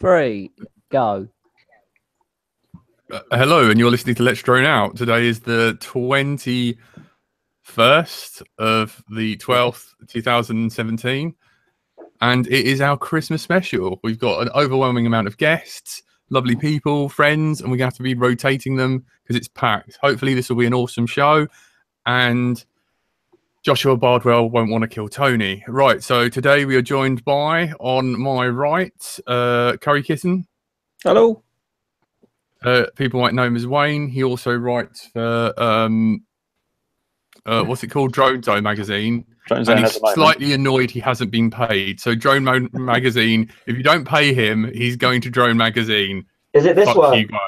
3, go. Hello, and you're listening to Let's Drone Out. Today is the 21st of the 12th, 2017, and it is our Christmas special. We've got an overwhelming amount of guests, lovely people, friends, and we're going to have to be rotating them because it's packed. Hopefully this will be an awesome show, and Joshua Bardwell won't want to kill Tony. Right, so today we are joined by, on my right, Curry Kitten. Hello. People might know him as Wayne. He also writes for what's it called, Drone Zone magazine. Drone Zone and he's slightly annoyed he hasn't been paid. So Drone magazine, if you don't pay him, he's going to Drone magazine. Is it this Fuck one? you guys.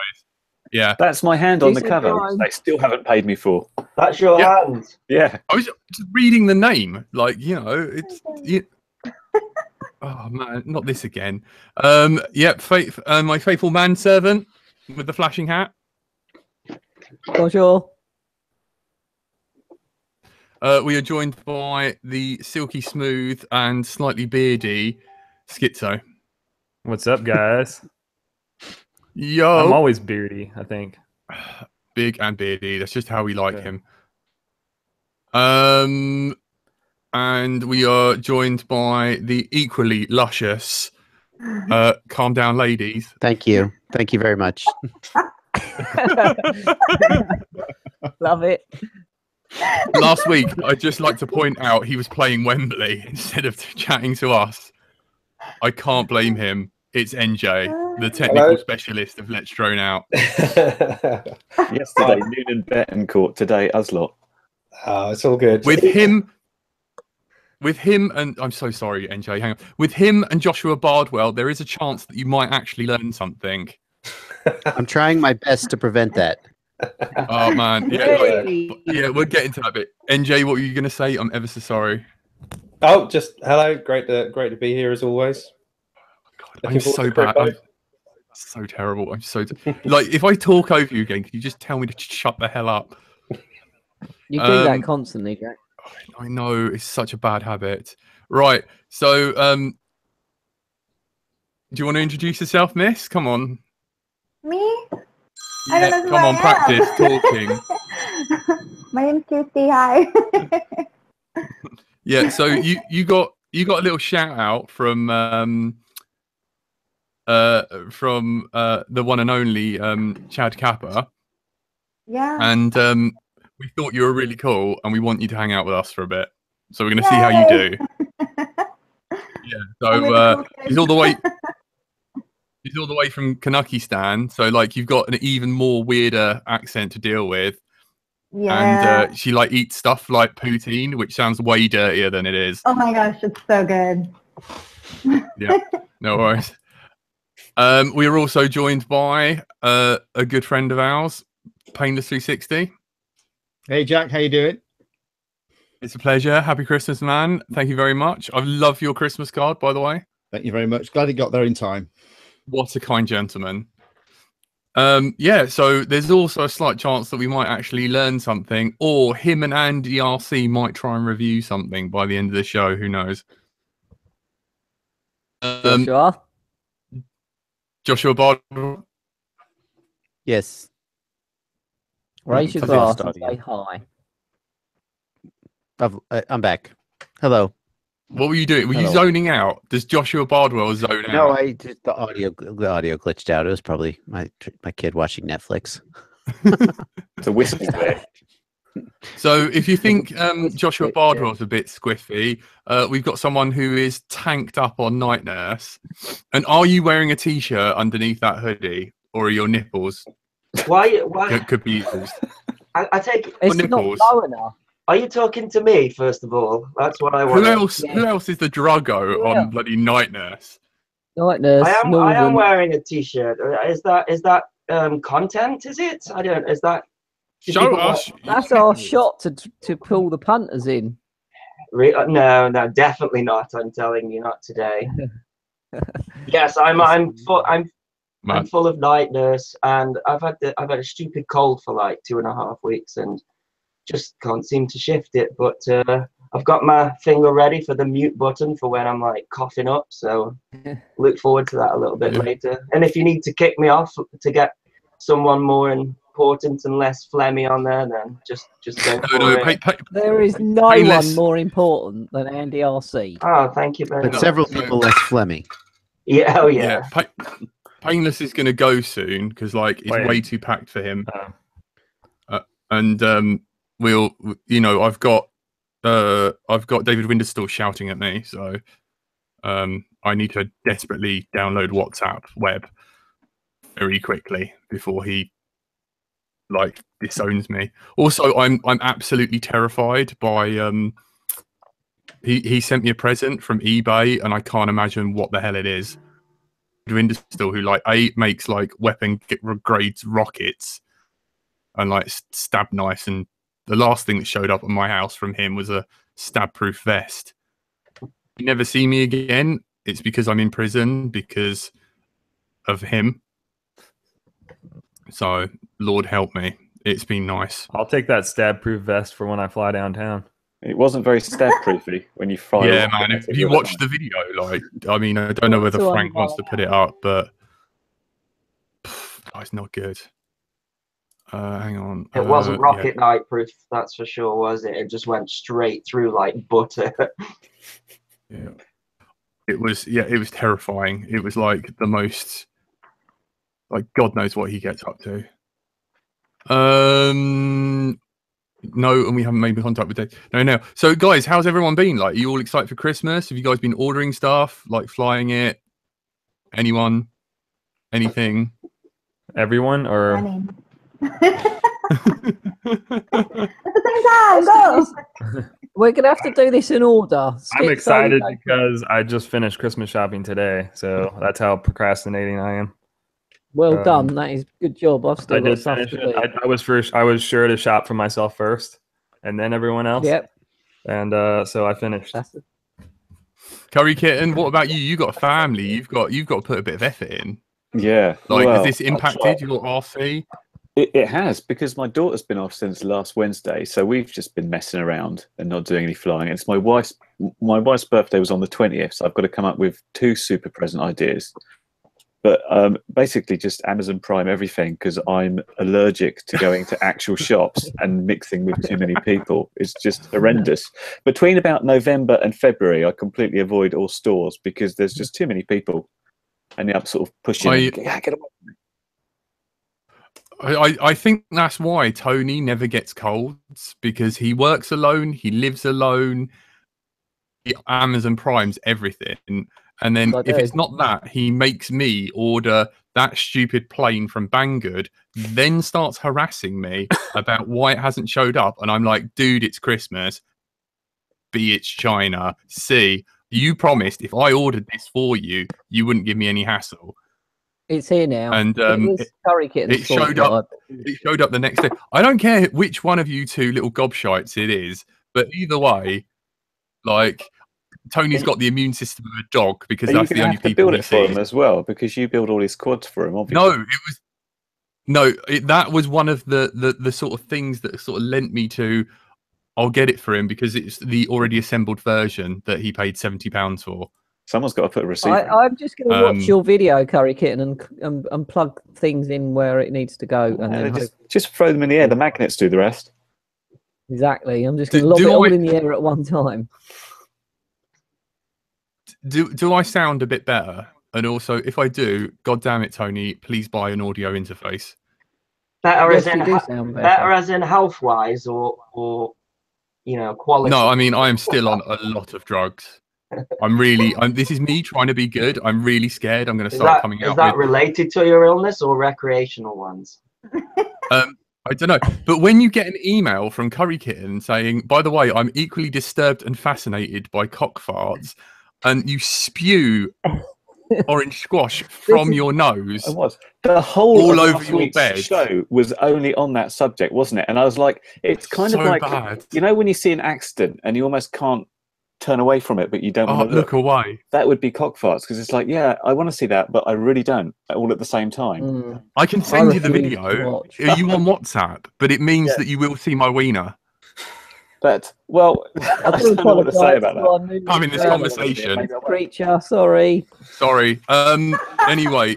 Yeah, that's my hand on the cover. They still haven't paid me for. That's your hand. Yeah, I was just reading the name, like, you know, it's. Oh man, not this again. Yep, my faithful manservant with the flashing hat. Bonjour. We are joined by the silky smooth and slightly beardy Schizo. What's up, guys? Yo, I'm always beardy, I think. Big and beardy. That's just how we like him. And we are joined by the equally luscious Calm Down Ladies. Thank you. Thank you very much. Love it. Last week, I'd just like to point out he was playing Wembley instead of chatting to us. I can't blame him. It's NJ, the technical specialist of Let's Drone Out. Yesterday, Noonan Betancourt. Today, Uslot. Oh, it's all good. With him, and I'm so sorry, NJ. Hang on. With him and Joshua Bardwell, there is a chance that you might actually learn something. I'm trying my best to prevent that. Oh man, yeah, we'll get into that bit. NJ, what were you going to say? I'm ever so sorry. Oh, just hello. Great to be here as always. God, I'm so bad. I'm so terrible. I'm so like, if I talk over you again, can you just tell me to shut the hell up? You do that constantly, Jack. I know, it's such a bad habit. Right, so do you want to introduce yourself, miss? Come on. Me? Yeah, come on, practice talking. My name's Kirsty. Hi. Yeah, so you got a little shout out from the one and only Chad Kapper. Yeah. And we thought you were really cool, and we want you to hang out with us for a bit. So we're going to see how you do. Yeah. So he's all the way. He's all the way from Kanakistan, so like you've got an even more weirder accent to deal with. Yeah. And she like eats stuff like poutine, which sounds way dirtier than it is. Oh my gosh, it's so good. Yeah, no worries. We are also joined by a good friend of ours, Painless 360. Hey Jack, how you doing? It's a pleasure. Happy Christmas, man. Thank you very much. I love your Christmas card, by the way. Thank you very much. Glad it got there in time. What a kind gentleman. Yeah, so there's also a slight chance that we might actually learn something, or him and Andy RC might try and review something by the end of the show. Who knows? Joshua Bardwell. Yes. Raise your glass and say hi. I'm back. Hello. What were you doing? Were you zoning out? Does Joshua Bardwell zone out? No, the audio glitched out. It was probably my kid watching Netflix. It's a whistle there. So if you think Joshua Bardwell's a bit squiffy, we've got someone who is tanked up on Night Nurse. And are you wearing a t-shirt underneath that hoodie, or are your nipples? Why? It could be used. I take it's not low enough. Are you talking to me, first of all? That's what I want. Who else is the druggo on bloody Night Nurse? Night Nurse. I am wearing a t-shirt. Is that content? Is it? I don't. Is that? Show us. That's our shot to pull the punters in. No, definitely not. I'm telling you, not today. Yes, I'm full of Night Nurse, and I've had a stupid cold for like 2.5 weeks, and just can't seem to shift it. But I've got my finger ready for the mute button for when I'm like coughing up. So look forward to that a little bit later. And if you need to kick me off to get someone more important and less phlegmy on there, then just go for it. There is no one more important than Andy RC. Oh, thank you very much. But several people less phlegmy. Yeah, oh yeah. Painless is going to go soon because like it's way too packed for him. And we'll, you know, I've got David Winterstall shouting at me, so I need to desperately download WhatsApp web very quickly before he like disowns me. Also, I'm absolutely terrified by he sent me a present from eBay and I can't imagine what the hell it is. Winterstall, who like makes like weapon grades rockets and like stab knives, and the last thing that showed up at my house from him was a stab-proof vest. You never see me again. It's because I'm in prison because of him. So Lord help me. It's been nice. I'll take that stab-proof vest for when I fly downtown. It wasn't very stab-proofy when you fly. Yeah, man. If you watch the video, like, I mean, I don't know whether Frank wants to put it up, but it's not good. Hang on. It wasn't rocket night proof, that's for sure, was it? It just went straight through like butter. Yeah. It was terrifying. It was like the most, like, God knows what he gets up to. No, and we haven't made contact with Dave. No. So, guys, how's everyone been? Like, are you all excited for Christmas? Have you guys been ordering stuff, like flying it? Anyone? Anything? Everyone, or? At the same time, go. We're gonna have to do this in order. I'm excited because I just finished Christmas shopping today, so that's how procrastinating I am. Well done. That is good job. I've still got stuff finish to it. do. I was sure to shop for myself first, and then everyone else. Yep. And so I finished. Curry Kitten, what about you? You got a family. You've got to put a bit of effort in. Yeah. Like, has this impacted your RC? It has, because my daughter's been off since last Wednesday, so we've just been messing around and not doing any flying. And it's my wife's birthday was on the 20th, so I've got to come up with 2 super present ideas. But basically just Amazon Prime everything, because I'm allergic to going to actual shops and mixing with too many people. It's just horrendous. Between about November and February, I completely avoid all stores because there's just too many people. And I'm sort of pushing. Get away from me. I think that's why Tony never gets colds, because he works alone, he lives alone, he Amazon Primes everything, and then if it's not that, he makes me order that stupid plane from Banggood, then starts harassing me about why it hasn't showed up, and I'm like, dude, it's Christmas. B, it's China. C, you promised if I ordered this for you, you wouldn't give me any hassle. It's here now. And it showed up. It showed up the next day. I don't care which one of you two little gobshites it is, but either way, like, Tony's got the immune system of a dog because that's the only people build it for him as well, because you build all his quads for him. Obviously. That was one of the sort of things that sort of lent me to. I'll get it for him because it's the already assembled version that he paid £70 for. Someone's got to put a receipt. I'm just going to watch your video, Curry Kitten, and plug things in where it needs to go, and then just throw them in the air. The magnets do the rest. Exactly. I'm just going to lob it all in the air at one time. Do I sound a bit better? And also, if I do, God damn it, Tony, please buy an audio interface. Better as in health wise, or you know, quality. No, I mean, I am still on a lot of drugs. This is me trying to be good. I'm really scared. I'm going to start coming out. Is that related to your illness or recreational ones? I don't know. But when you get an email from Curry Kitten saying, by the way, I'm equally disturbed and fascinated by cock farts, and you spew orange squash from your nose. It was. The whole all over your bed. Show was only on that subject, wasn't it? And I was like, it's kind of like, bad. You know, when you see an accident and you almost can't turn away from it, but you don't want to look away. That would be cock farts, because it's like, yeah, I want to see that, but I really don't, all at the same time. I can send you the video. Are you on WhatsApp? But it means that you will see my wiener. But well, I don't know what to say about that. Having this conversation. Creature, sorry. Sorry. Anyway,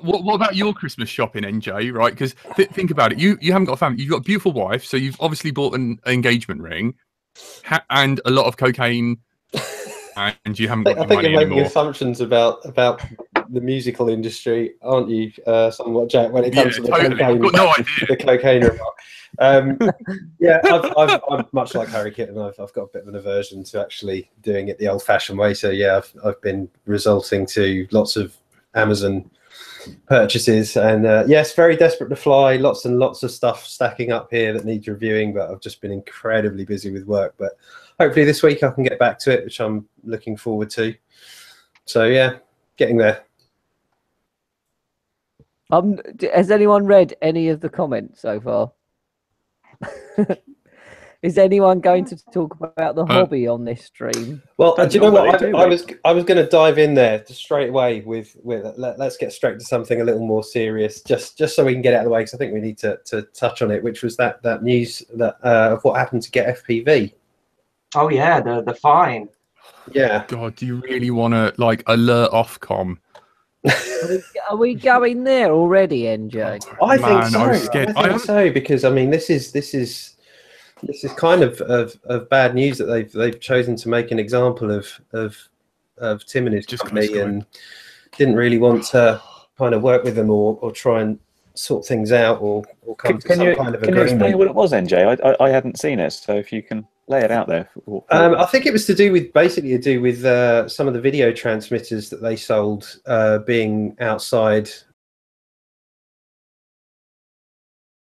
what about your Christmas shopping, NJ? Right? Because think about it. You haven't got a family. You've got a beautiful wife, so you've obviously bought an engagement ring and a lot of cocaine, and you haven't got I think money you're making anymore. assumptions about the musical industry, aren't you? Somewhat, Jack, when it comes to the totally. cocaine, I've got no idea. the cocaine remark. Yeah, I'm much like Harry Kitten. I've got a bit of an aversion to actually doing it the old-fashioned way. So yeah, I've been resorting to lots of Amazon purchases, and yes, very desperate to fly. Lots and lots of stuff stacking up here that needs reviewing, but I've just been incredibly busy with work. But hopefully this week I can get back to it, which I'm looking forward to. So yeah, getting there. Has anyone read any of the comments so far? Is anyone going to talk about the hobby on this stream? Well, do you know what? I was going to dive in there just straight away with let's get straight to something a little more serious, just so we can get it out of the way, because I think we need to touch on it, which was that news that of what happened to Get FPV. Oh yeah, the fine. Yeah. God, do you really want to like alert Ofcom? Are we going there already, NJ? I think so. I was scared. I think so, because I mean this is kind of bad news that they've chosen to make an example of Tim and his company, and didn't really want to kind of work with them or try and sort things out or come to some kind of agreement. Can you explain what it was, NJ? I hadn't seen it, so if you can lay it out there. I think it was basically to do with some of the video transmitters that they sold being outside